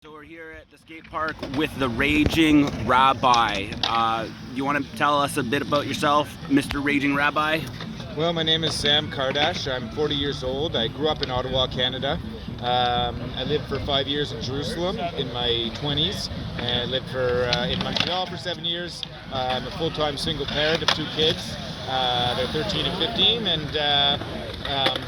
So we're here at the skate park with the Raging Rabbi. You want to tell us a bit about yourself, Mr. Raging Rabbi? Well, my name is Sam Kardash. I'm 40 years old. I grew up in Ottawa, Canada. I lived for 5 years in Jerusalem in my 20s, and I lived in Montreal for 7 years. I'm a full-time single parent of 2 kids. They're 13 and 15, and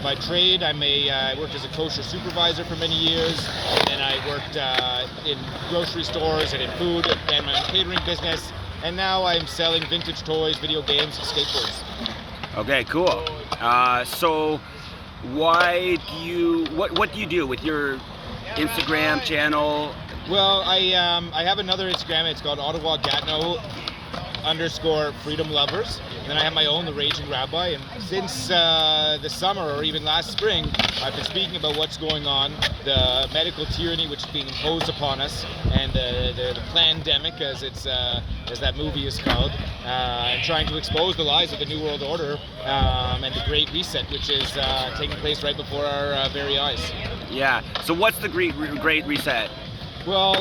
by trade, I worked as a kosher supervisor for many years, and I worked in grocery stores and in food and my own catering business, and now I'm selling vintage toys, video games, and skateboards. Okay, cool. So why do you, what do you do with your Instagram channel? Well, I have another Instagram. It's called Ottawa Gatineau _Freedom Lovers. And then I have my own, The Raging Rabbi. And since the summer or even last spring, I've been speaking about what's going on, the medical tyranny which is being imposed upon us, and the pandemic, as that movie is called, and trying to expose the lies of the New World Order and the Great Reset, which is taking place right before our very eyes. Yeah. So what's the Great Reset? Well,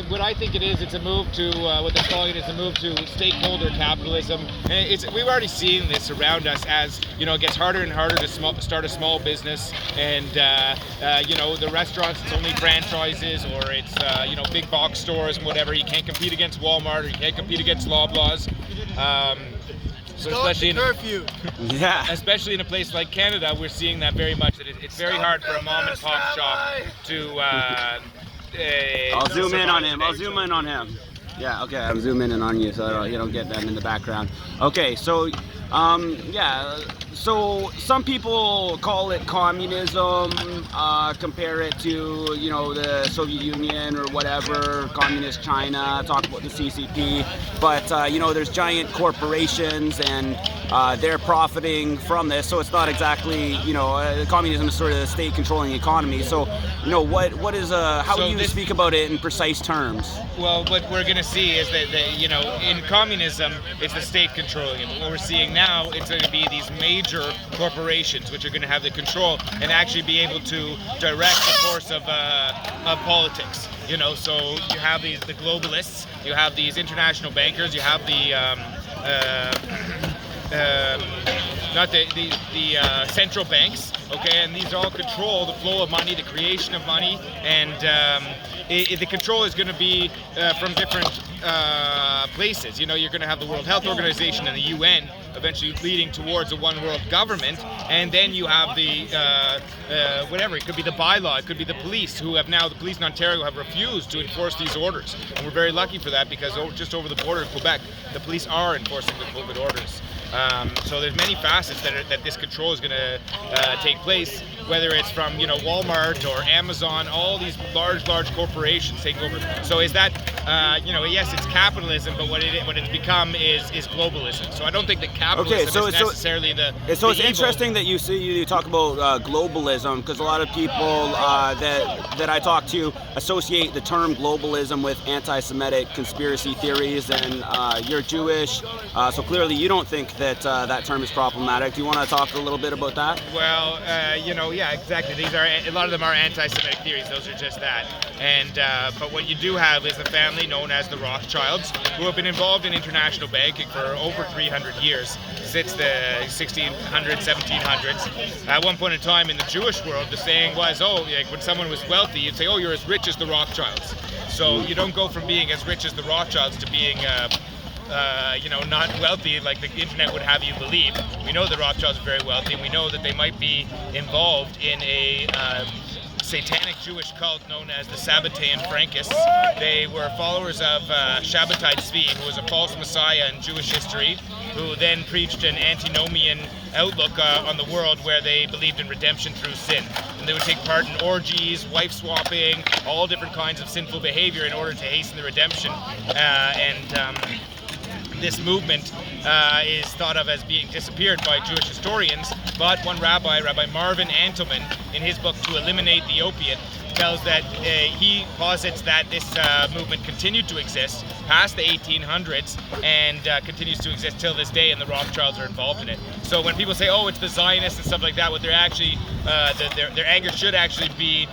what I think it is, it's a move to, what they're calling it is a move to stakeholder capitalism. And we've already seen this around us as, it gets harder and harder to start a small business. And, the restaurants, it's only franchises, or it's, big box stores and whatever. You can't compete against Walmart, or you can't compete against Loblaws. So especially curfew. Yeah. Especially in a place like Canada, we're seeing that very much. That it's very hard for a mom and pop shop to I'll zoom in on him. Yeah, okay, I'm zooming in on you so you don't get them in the background. Okay, so, so some people call it communism, compare it to, the Soviet Union or whatever, communist China, talk about the CCP, but, there's giant corporations and they're profiting from this, so it's not exactly, communism is sort of the state controlling the economy. So, what is, how do you speak about it in precise terms? Well, what we're going to see is that, in communism, it's the state controlling it. But what we're seeing now, it's going to be these major corporations which are going to have the control and actually be able to direct the course of politics. So you have the globalists, you have these international bankers, you have the central banks, okay, and these all control the flow of money, the creation of money, and the control is going to be from different places. You're going to have the World Health Organization and the UN eventually leading towards a one world government, and then you have the whatever, it could be the bylaw, it could be the police, the police in Ontario have refused to enforce these orders, and we're very lucky for that, because just over the border in Quebec, the police are enforcing the COVID orders. So there's many facets that this control is going to take place, whether it's from Walmart or Amazon, all these large corporations take over. So is that yes, it's capitalism, but what it's become is globalism. So I don't think that capitalism is necessarily the So it's interesting that you talk about globalism, because a lot of people that I talk to associate the term globalism with anti-Semitic conspiracy theories, and you're Jewish, so clearly you don't think that that term is problematic. Do you want to talk a little bit about that? Well, yeah, exactly. A lot of them are anti-Semitic theories. Those are just that. And but what you do have is a family known as the Rothschilds, who have been involved in international banking for over 300 years, since the 1600s, 1700s. At one point in time in the Jewish world, the saying was, when someone was wealthy, you'd say, you're as rich as the Rothschilds. So you don't go from being as rich as the Rothschilds to being not wealthy like the internet would have you believe. We know the Rothschilds are very wealthy, and we know that they might be involved in a satanic Jewish cult known as the Sabbatean Frankists. They were followers of Shabbatai Tzvi, who was a false messiah in Jewish history, who then preached an antinomian outlook on the world, where they believed in redemption through sin. And they would take part in orgies, wife swapping, all different kinds of sinful behavior in order to hasten the redemption. This movement is thought of as being disappeared by Jewish historians, but one rabbi, Rabbi Marvin Antelman, in his book To Eliminate the Opiate, tells that he posits that this movement continued to exist past the 1800s and continues to exist till this day, and the Rothschilds are involved in it. So when people say, oh, it's the Zionists and stuff like that, what they're actually, their anger should actually be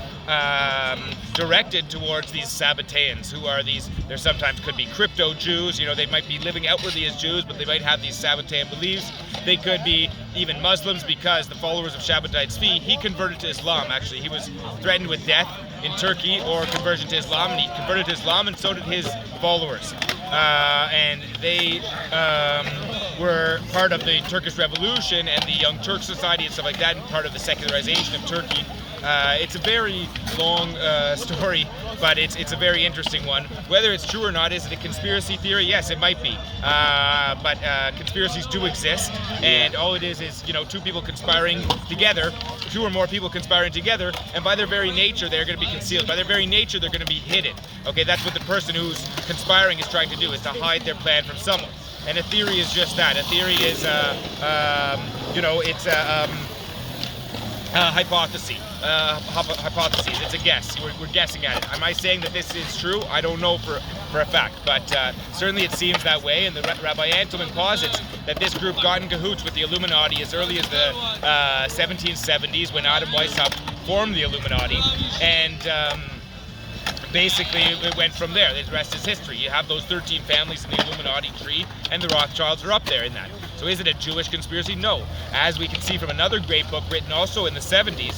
directed towards these Sabbateans, who are these, there sometimes could be crypto Jews, you know, they might be living outwardly as Jews, but they might have these Sabbatean beliefs. They could be even Muslims, because the followers of Shabbatai Tzvi, he converted to Islam, actually. He was threatened with death in Turkey or conversion to Islam, and he converted to Islam, and so did his followers. And they were part of the Turkish Revolution and the Young Turk Society and stuff like that, and part of the secularization of Turkey. It's a very long story, but it's a very interesting one. Whether it's true or not, is it a conspiracy theory? Yes, it might be. But conspiracies do exist, and all it is, you know, two people conspiring together, two or more people conspiring together, and by their very nature, they're going to be concealed. By their very nature, they're going to be hidden. Okay, that's what the person who's conspiring is trying to do, is to hide their plan from someone. And a theory is just that. A theory is, you know, it's a hypothesis. Hypotheses. It's a guess. We're guessing at it. Am I saying that this is true? I don't know for a fact, but certainly it seems that way. And the Rabbi Antelman posits that this group got in cahoots with the Illuminati as early as the 1770s, when Adam Weishaupt formed the Illuminati, and basically it went from there. The rest is history. You have those 13 families in the Illuminati tree, and the Rothschilds are up there in that. So is it a Jewish conspiracy? No. As we can see from another great book written also in the 70s,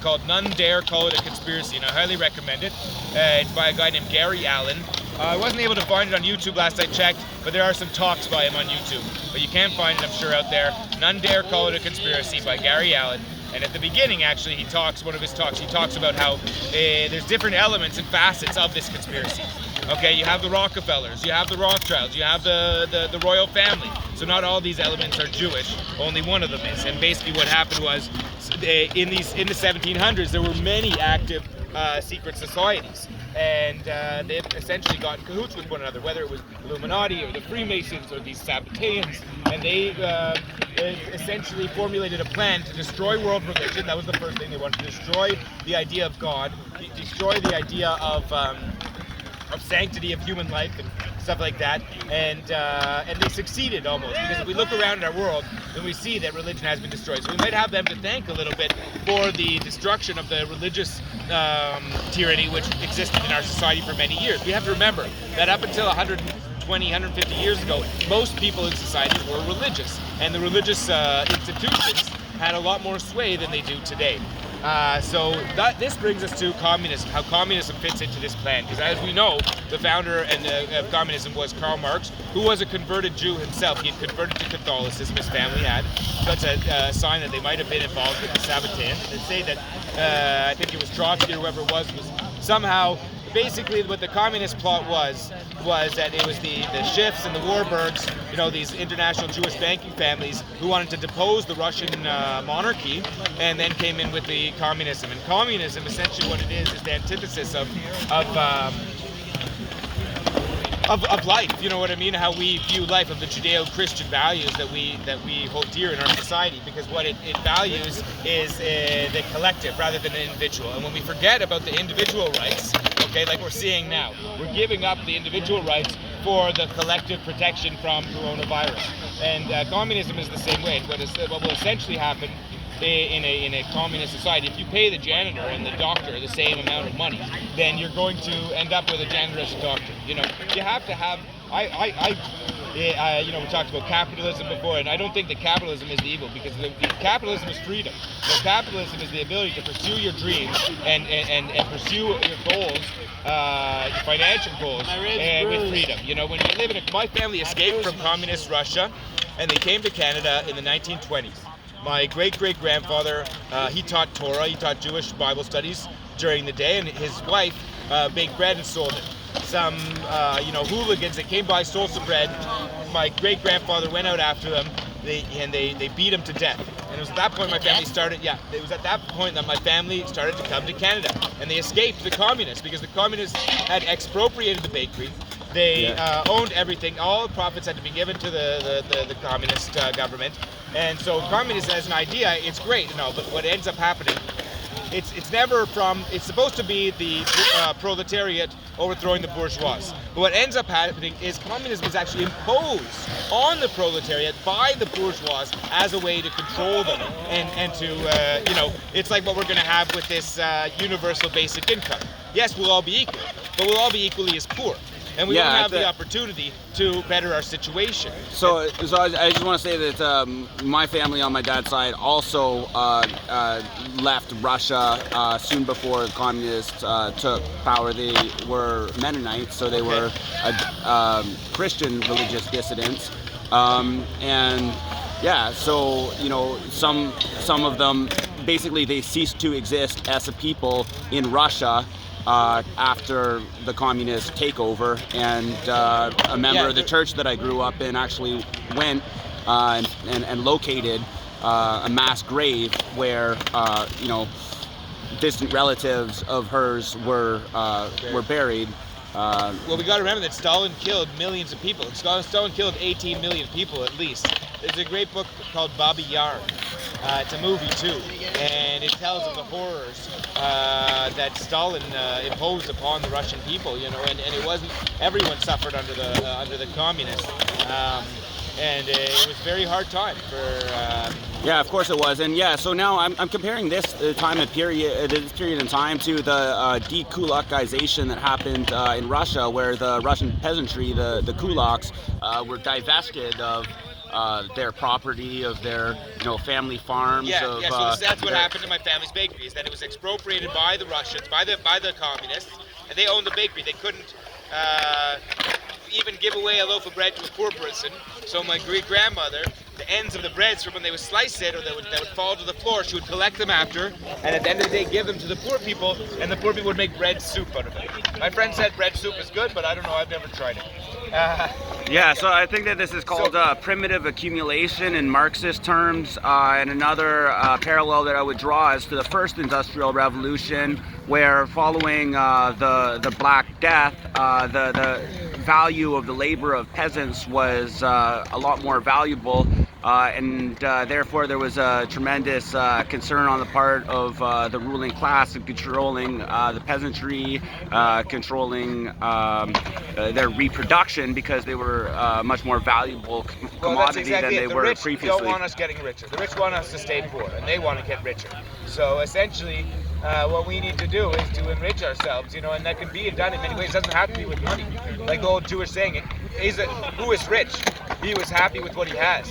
called None Dare Call It a Conspiracy, and I highly recommend it. It's by a guy named Gary Allen. I wasn't able to find it on YouTube last I checked, but there are some talks by him on YouTube. But you can find it, I'm sure, out there. None Dare Call It a Conspiracy by Gary Allen. And at the beginning, actually, he talks about how there's different elements and facets of this conspiracy. Okay, you have the Rockefellers, you have the Rothschilds, you have the royal family. So not all these elements are Jewish, only one of them is. And basically what happened was, in the 1700s, there were many active secret societies. And they essentially got in cahoots with one another, whether it was Illuminati or the Freemasons or these Sabbateans. And they essentially formulated a plan to destroy world religion. That was the first thing. They wanted to destroy the idea of God, destroy the idea of sanctity of human life and stuff like that, and they succeeded almost, because if we look around our world, then we see that religion has been destroyed. So we might have them to thank a little bit for the destruction of the religious tyranny which existed in our society for many years. We have to remember that up until 120, 150 years ago, most people in society were religious, and the religious institutions had a lot more sway than they do today. So this brings us to communism, how communism fits into this plan. Because as we know, the founder of communism was Karl Marx, who was a converted Jew himself. He had converted to Catholicism, his family had. So that's a sign that they might have been involved with the Sabbateans. They say that, I think it was Trotsky or whoever it was somehow, basically what the communist plot was that it was the Schiffs and the Warburgs, you know, these international Jewish banking families who wanted to depose the Russian monarchy, and then came in with the communism. And communism, essentially what it is the antithesis of life, you know what I mean? How we view life, of the Judeo-Christian values that we hold dear in our society, because what it values is the collective rather than the individual. And when we forget about the individual rights, okay, like we're seeing now, we're giving up the individual rights for the collective protection from coronavirus. And communism is the same way. What will essentially happen in a communist society, if you pay the janitor and the doctor the same amount of money, then you're going to end up with a janitor as a doctor. You know, you have to have. You know, we talked about capitalism before, and I don't think that capitalism is the evil, because the capitalism is freedom. So capitalism is the ability to pursue your dreams and pursue your goals, your financial goals, and with freedom. You know, when you live in my family escaped from communist Russia, and they came to Canada in the 1920s. My great-great-grandfather, he taught Torah, he taught Jewish Bible studies during the day, and his wife baked bread and sold it. Some, you know, hooligans that came by stole some bread. My great-grandfather went out after them, and they beat him to death. And it was at that point my family started, it was at that point that my family started to come to Canada. And they escaped the communists, because the communists had expropriated the bakery. They owned everything. All profits had to be given to the communist government. And so communism as an idea, it's great, but what ends up happening it's never from. It's supposed to be the proletariat overthrowing the bourgeois. But what ends up happening is communism is actually imposed on the proletariat by the bourgeois as a way to control them and to it's like what we're going to have with this universal basic income. Yes, we'll all be equal, but we'll all be equally as poor. And we don't have the opportunity to better our situation. So I just want to say that my family on my dad's side also left Russia soon before the communists took power. They were Mennonites, so they were Christian religious dissidents. And yeah, so some of them basically they ceased to exist as a people in Russia after the communist takeover, and a member of the church that I grew up in actually went and located a mass grave where distant relatives of hers were buried. Well, we got to remember that Stalin killed millions of people. Stalin killed 18 million people at least. There's a great book called Babi Yar. It's a movie too, and it tells of the horrors that Stalin imposed upon the Russian people. And it wasn't everyone suffered under the communists, and it was a very hard time for. Yeah, of course it was, and yeah. So now I'm comparing this period in time to the dekulakization that happened in Russia, where the Russian peasantry, the kulaks, were divested of their property, of their family farms. So that's what happened to my family's bakery. Is that it was expropriated by the Russians, by the communists, and they owned the bakery. They couldn't even give away a loaf of bread to a poor person. So my great grandmother, the ends of the breads from when they would slice it or that would fall to the floor, she would collect them after, and at the end of the day give them to the poor people, and the poor people would make bread soup out of it. My friend said bread soup is good, but I don't know, I've never tried it. Yeah, so I think that this is called primitive accumulation in Marxist terms, and another parallel that I would draw is to the first industrial revolution, where following the Black Death, the value of the labor of peasants was a lot more valuable, and therefore there was a tremendous concern on the part of the ruling class in controlling the peasantry, controlling their reproduction, because they were much more valuable commodity than they were previously. The rich don't want us getting richer. The rich want us to stay poor, and they want to get richer. So essentially, what we need to do is to enrich ourselves, and that can be done in many ways. It doesn't have to be with money. Like the old Jewish saying, who is rich? He was happy with what he has.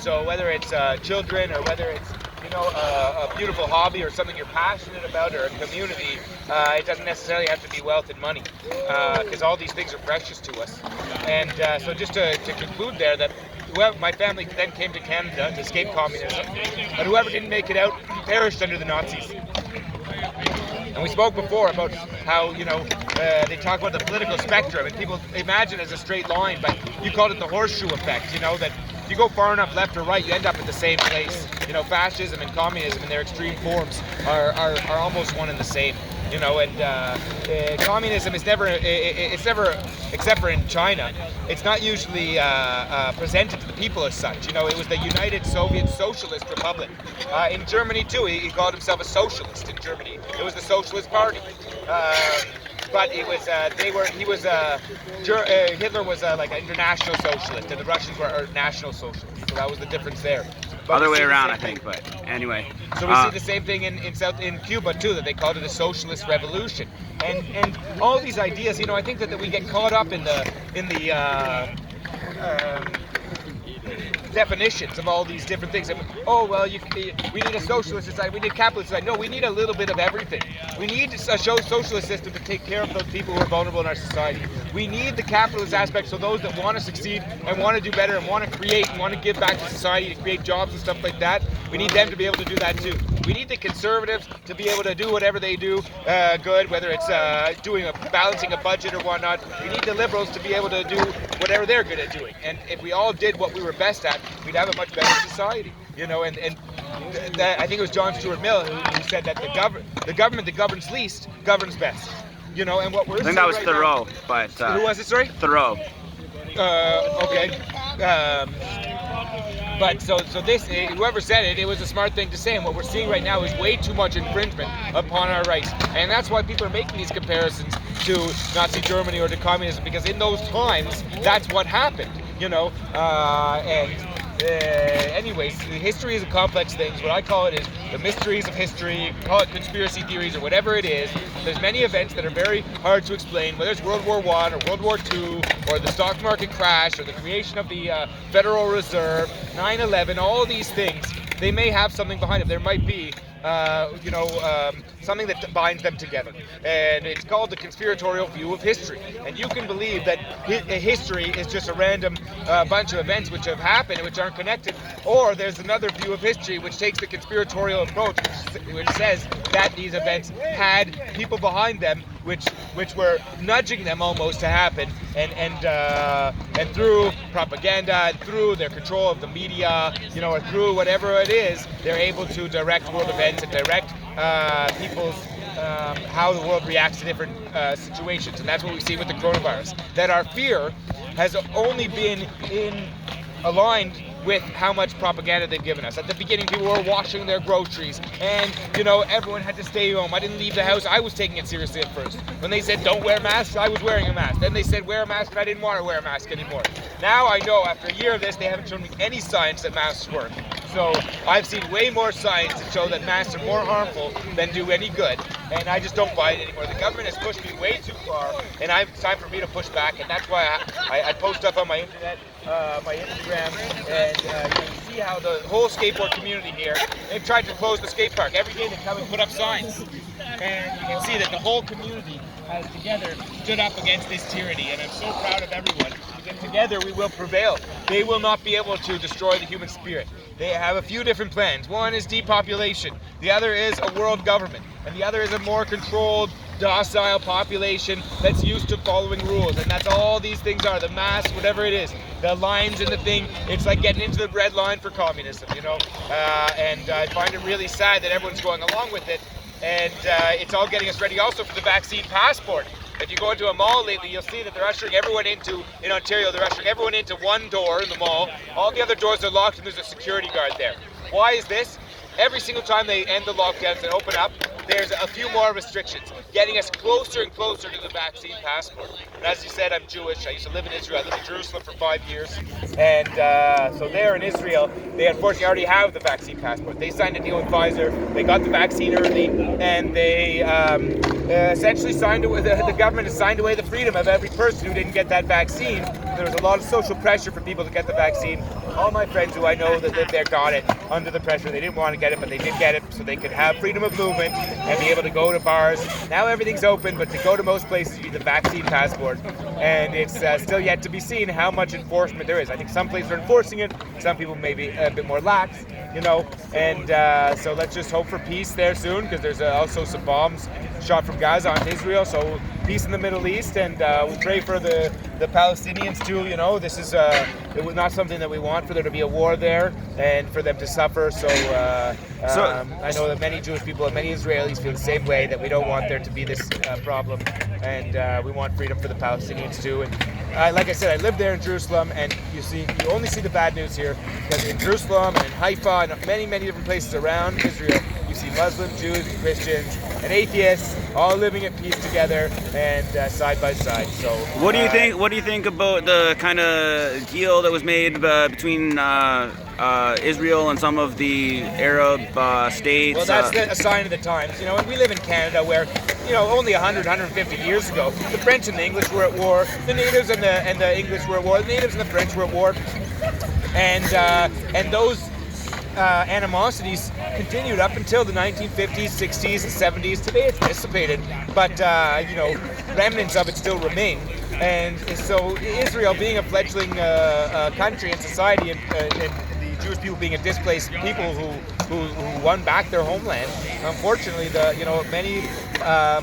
So whether it's children or whether it's a beautiful hobby or something you're passionate about or a community, it doesn't necessarily have to be wealth and money, because all these things are precious to us. And so just to conclude there, that my family then came to Canada to escape communism, but whoever didn't make it out perished under the Nazis. And we spoke before about how, they talk about the political spectrum, and people imagine it as a straight line, but you called it the horseshoe effect, that if you go far enough left or right, you end up at the same place. Fascism and communism in their extreme forms are almost one and the same. And communism is never, except for in China, it's not usually presented to the people as such. It was the United Soviet Socialist Republic. In Germany too, he called himself a socialist in Germany. It was the Socialist Party. But it was, Hitler was like an international socialist, and the Russians were national socialists. So that was the difference there. But other way around, I think, but anyway. So we see the same thing in Cuba too, that they called it a socialist revolution, and all these ideas. I think that we get caught up in the definitions of all these different things. We need a socialist society, we need a capitalist society. No, we need a little bit of everything. We need a socialist system to take care of those people who are vulnerable in our society. We need the capitalist aspect, so those that want to succeed and want to do better and want to create and want to give back to society, to create jobs and stuff like that, we need them to be able to do that too. We need the conservatives to be able to do whatever they do good, whether it's balancing a budget or whatnot. We need the liberals to be able to do whatever they're good at doing. And if we all did what we were best at, we'd have a much better society. I think it was John Stuart Mill who said that the government that governs least governs best. And what we're I think that was Thoreau, but who was it? Sorry, Thoreau. Okay. But so this, whoever said it, it was a smart thing to say. And what we're seeing right now is way too much infringement upon our rights. And that's why people are making these comparisons to Nazi Germany or to communism, because in those times, that's what happened, anyways, history is a complex thing. What I call it is the mysteries of history. You can call it conspiracy theories or whatever it is. There's many events that are very hard to explain, whether it's World War I or World War II or the stock market crash or the creation of the Federal Reserve, 9/11, all these things. They may have something behind it. There might be something that binds them together. And it's called the conspiratorial view of history. And you can believe that history is just a random bunch of events which have happened and which aren't connected. Or there's another view of history which takes the conspiratorial approach, which says that these events had people behind them which were nudging them almost to happen, and through propaganda and through their control of the media, or through whatever it is, they're able to direct world events and direct people's how the world reacts to different situations. And that's what we see with the coronavirus. That our fear has only been aligned with how much propaganda they've given us. At the beginning, people were washing their groceries, and everyone had to stay home. I didn't leave the house. I was taking it seriously at first. When they said don't wear masks, I was wearing a mask. Then they said wear a mask, and I didn't want to wear a mask anymore. Now I know, after a year of this, they haven't shown me any science that masks work. So I've seen way more science to show that masks are more harmful than do any good, and I just don't buy it anymore. The government has pushed me way too far, and it's time for me to push back, and that's why I post stuff on my internet, my Instagram, and you see how the whole skateboard community here, they've tried to close the skate park. Every day they come and put up signs, and you can see that the whole community has together stood up against this tyranny, and I'm so proud of everyone, because together we will prevail. They will not be able to destroy the human spirit. They have a few different plans. One is depopulation, the other is a world government, and the other is a more controlled, docile population that's used to following rules. And that's all these things are, the masks, whatever it is, the lines in the thing. It's like getting into the red line for communism, and I find it really sad that everyone's going along with it, and it's all getting us ready also for the vaccine passport. If you go into a mall lately, you'll see that they're ushering everyone in Ontario, they're ushering everyone into one door in the mall. All the other doors are locked, and there's a security guard there. Why is this? Every single time they end the lockdowns and open up, there's a few more restrictions, getting us closer and closer to the vaccine passport. And as you said, I'm Jewish. I used to live in Israel. I lived in Jerusalem for 5 years. And so there in Israel, they unfortunately already have the vaccine passport. They signed a deal with Pfizer. They got the vaccine early, and they essentially signed away, the government has signed away the freedom of every person who didn't get that vaccine. There was a lot of social pressure for people to get the vaccine. All my friends who I know that live there got it under the pressure. They didn't want to get it, but they did get it so they could have freedom of movement and be able to go to bars. Now everything's open, but to go to most places you need the vaccine passport. And it's still yet to be seen how much enforcement there is. I think some places are enforcing it, some people may be a bit more lax, and so let's just hope for peace there soon, because there's also some bombs shot from Gaza onto Israel, so peace in the Middle East, and we pray for the Palestinians too. This is it was not something that we want, for there to be a war there and for them to suffer. So I know that many Jewish people and many Israelis feel the same way, that we don't want there to be this problem, and we want freedom for the Palestinians too. And like I said, I live there in Jerusalem, and you only see the bad news here, because in Jerusalem and in Haifa and many, many different places around Israel, you see Muslims, Jews, and Christians, and atheists all living at peace together and side by side. So, what do you think? What do you think about the kind of deal that was made between Israel and some of the Arab states? Well, that's a sign of the times. And we live in Canada, where only 100, 150 years ago, the French and the English were at war. The natives and the English were at war. The natives and the French were at war, and those animosities continued up until the 1950s, 60s, and 70s. Today it's dissipated, but remnants of it still remain. And so Israel, being a fledgling country and society, and the Jewish people being a displaced people who won back their homeland, unfortunately, many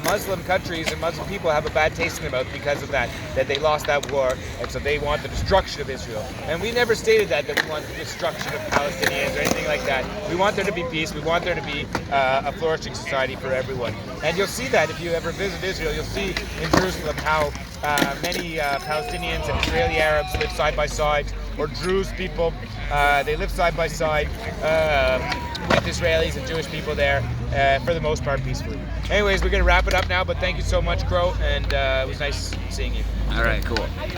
Muslim countries and Muslim people have a bad taste in their mouth because of that they lost that war, and so they want the destruction of Israel. And we never stated that we want the destruction of Palestinians or anything like that. We want there to be peace. We want there to be a flourishing society for everyone. And you'll see that if you ever visit Israel. You'll see in Jerusalem how many Palestinians and Israeli Arabs live side by side or Druze people. They live side by side with Israelis and Jewish people there, for the most part peacefully. Anyways, we're going to wrap it up now, but thank you so much, Crow, and it was nice seeing you. All right, cool.